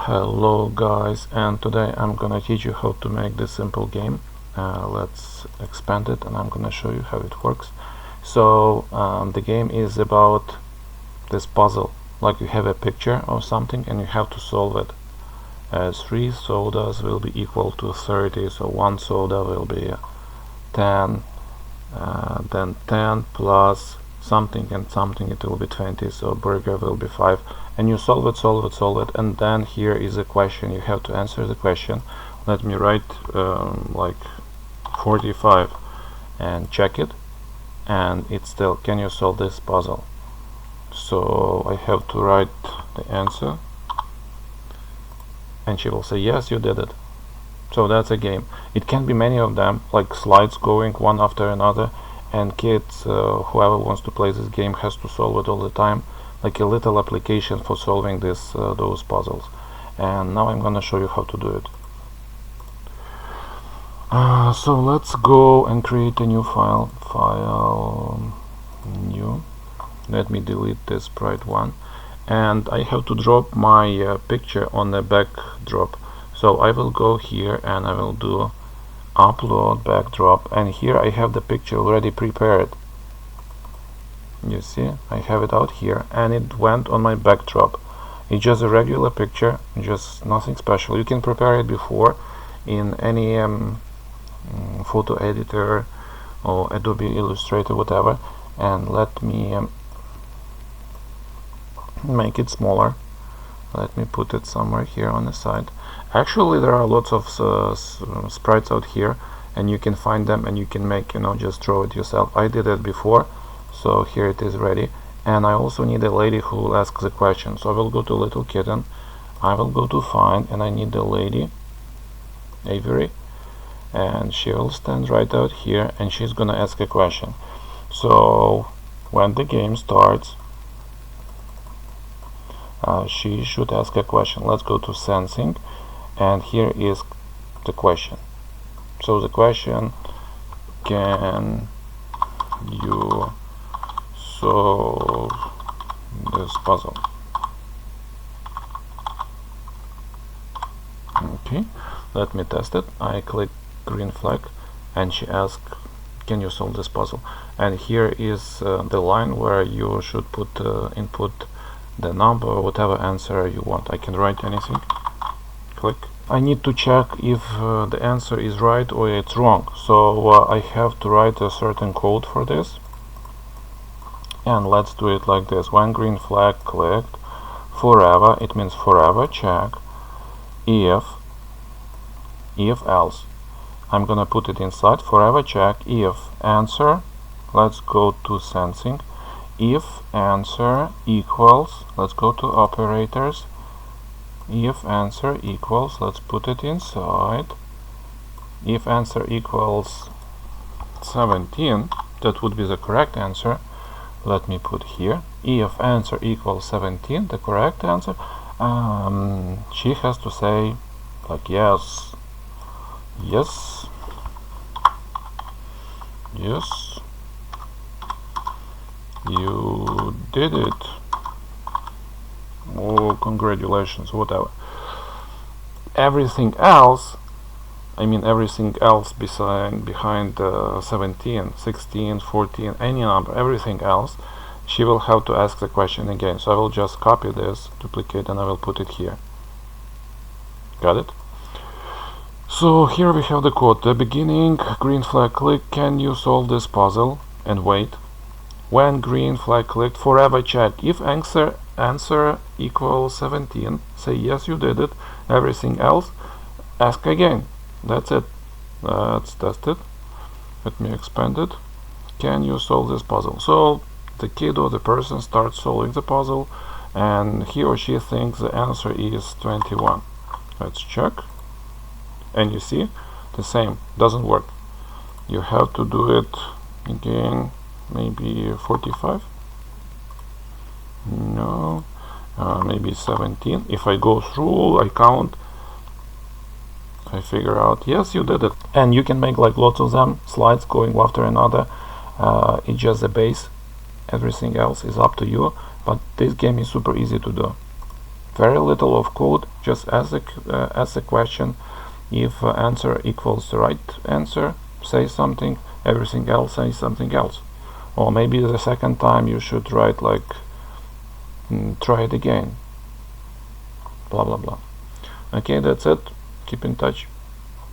Hello guys, and today I'm gonna teach you how to make this simple game. Let's expand it and I'm gonna show you how it works. The game is about this puzzle. Like you have a picture of something and you have to solve it. 3 sodas will be equal to 30, so 1 soda will be 10, then 10 plus something and something, it will be 20, so burger will be 5, and you solve it, and then here is a question. You have to answer the question. Let me write like 45 and check it, and it's still, can you solve this puzzle? So I have to write the answer, and she will say yes, you did it. So that's a game. It can be many of them, like slides going one after another, and kids, whoever wants to play this game has to solve it all the time, like a little application for solving those puzzles. And now I'm gonna show you how to do it. So let's go and create a new file new. Let me delete this sprite one, and I have to drop my picture on the backdrop. So I will go here and I will do upload backdrop, and here I have the picture already prepared. You see, I have it out here and it went on my backdrop. It's just a regular picture, just nothing special. You can prepare it before in any photo editor or Adobe Illustrator, whatever. And let me make it smaller. Let me put it somewhere here on the side. Actually, there are lots of sprites out here, and you can find them and you can make, just draw it yourself. I did it before, so here it is ready. And I also need a lady who will ask the question. So I will go to Little Kitten, I will go to find, and I need the lady Avery, and she will stand right out here and she's gonna ask a question. So when the game starts, she should ask a question. Let's go to sensing, and here is the question. So the question, can you solve this puzzle? Okay, let me test it. I click green flag and she asks, can you solve this puzzle? And here is the line where you should put input the number or whatever answer you want. I can write anything. Click. I need to check if the answer is right or it's wrong, so I have to write a certain code for this, and let's do it like this. When green flag clicked, forever, it means forever check if else. I'm gonna put it inside forever check if answer. Let's go to sensing. If answer equals, let's go to operators. If answer equals, let's put it inside. If answer equals 17, that would be the correct answer. Let me put here. If answer equals 17, the correct answer, she has to say like yes, yes, yes, you did it. Oh, congratulations, whatever. Everything else, everything else behind 17, 16, 14, any number, everything else, she will have to ask the question again. So I will just copy this, duplicate, and I will put it here. Got it? So here we have the code. The beginning, green flag click, can you solve this puzzle? And wait. When green flag clicked, forever check if answer equals 17, say yes, you did it. Everything else, ask again. That's it. Let's test it. Let me expand it. Can you solve this puzzle? So the kid or the person starts solving the puzzle, and he or she thinks the answer is 21. Let's check, and you see the same, doesn't work. You have to do it again. Maybe 45, no, maybe 17. If I go through, I count, I figure out, yes, you did it. And you can make like lots of them, slides going after another. It's just the base, everything else is up to you, but this game is super easy to do. very little of code. Just ask the question. If answer equals the right answer, say something. Everything else, say something else. Or maybe the second time you should write like try it again, blah blah blah. Okay, that's it. Keep in touch.